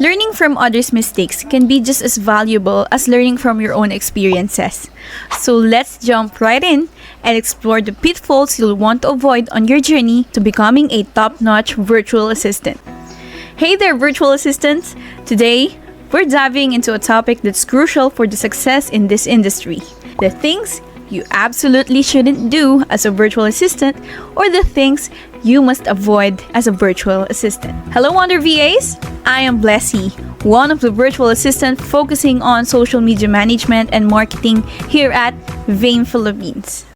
Learning from others' mistakes can be just as valuable as learning from your own experiences. So let's jump right in and explore the pitfalls you'll want to avoid on your journey to becoming a top-notch virtual assistant. Hey there, virtual assistants! Today, we're diving into a topic that's crucial for the success in this industry. The things you absolutely shouldn't do as a virtual assistant, or the things you must avoid as a virtual assistant. Hello, Wonder VAs! I am Blessy, one of the virtual assistants focusing on social media management and marketing here at VAME Philippines.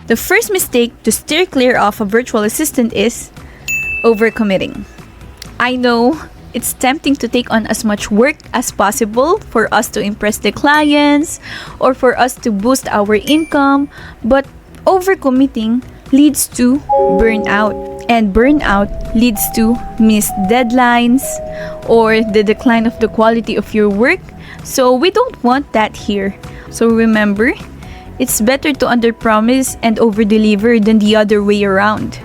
The first mistake to steer clear of a virtual assistant is overcommitting. I know it's tempting to take on as much work as possible for us to impress the clients or for us to boost our income, but overcommitting leads to burnout, and burnout leads to missed deadlines or the decline of the quality of your work. So we don't want that here. So remember, it's better to underpromise and overdeliver than the other way around.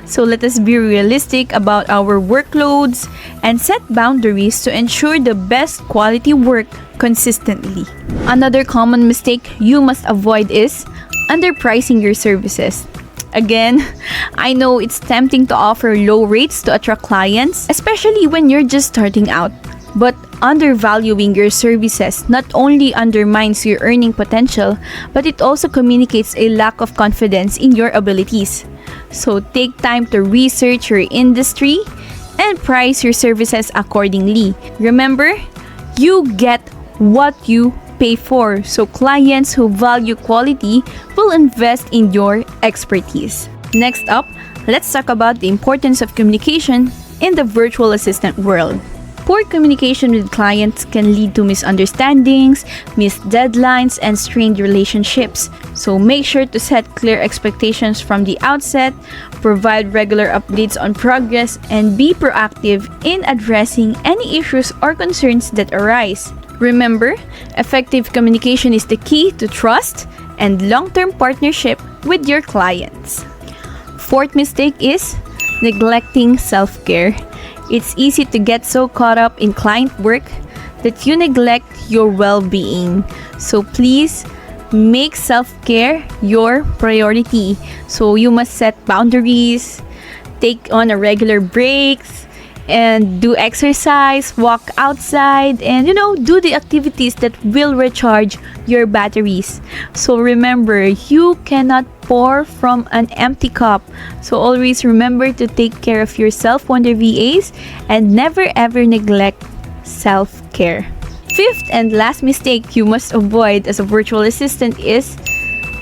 So let us be realistic about our workloads and set boundaries to ensure the best quality work consistently. Another common mistake you must avoid is underpricing your services. Again, I know it's tempting to offer low rates to attract clients, especially when you're just starting out. But undervaluing your services not only undermines your earning potential, but it also communicates a lack of confidence in your abilities. So take time to research your industry and price your services accordingly. Remember, you get what you pay for. So clients who value quality will invest in your expertise. Next up, let's talk about the importance of communication in the virtual assistant world. Poor communication with clients can lead to misunderstandings, missed deadlines, and strained relationships. So make sure to set clear expectations from the outset, provide regular updates on progress, and be proactive in addressing any issues or concerns that arise. Remember, effective communication is the key to trust and long-term partnership with your clients. Fourth mistake is neglecting self-care. It's easy to get so caught up in client work that you neglect your well-being. So please make self-care your priority. So you must set boundaries, take on a regular breaks, and do exercise, walk outside, and do the activities that will recharge your batteries. So remember, you cannot pour from an empty cup. So always remember to take care of yourself, Wonder VAs, and never ever neglect self-care. Fifth and last mistake you must avoid as a virtual assistant is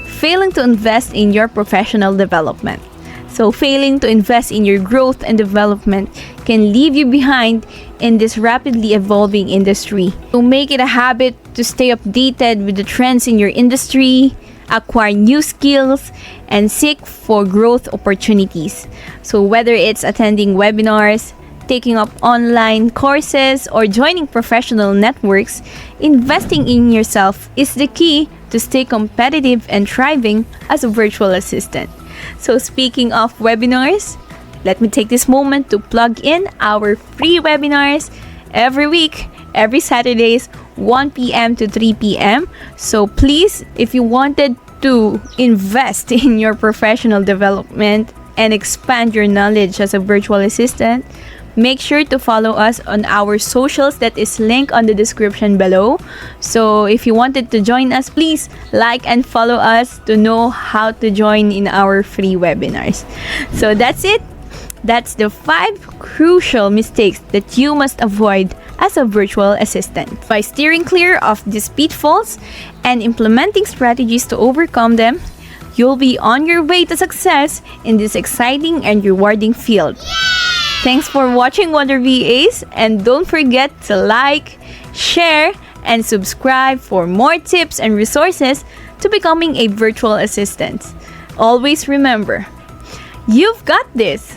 failing to invest in your professional development. So failing to invest in your growth and development can leave you behind in this rapidly evolving industry. So make it a habit to stay updated with the trends in your industry, acquire new skills, and seek for growth opportunities. So whether it's attending webinars, taking up online courses, or joining professional networks, investing in yourself is the key to stay competitive and thriving as a virtual assistant. So speaking of webinars, let me take this moment to plug in our free webinars every week, every Saturdays, 1 p.m. to 3 p.m. So please, if you wanted to invest in your professional development and expand your knowledge as a virtual assistant, make sure to follow us on our socials that is linked on the description below. So if you wanted to join us, please like and follow us to know how to join in our free webinars. So that's it. That's the 5 crucial mistakes that you must avoid as a virtual assistant. By steering clear of these pitfalls and implementing strategies to overcome them, you'll be on your way to success in this exciting and rewarding field. Thanks for watching, Wonder VAs, and don't forget to like, share, and subscribe for more tips and resources to becoming a virtual assistant. Always remember, you've got this!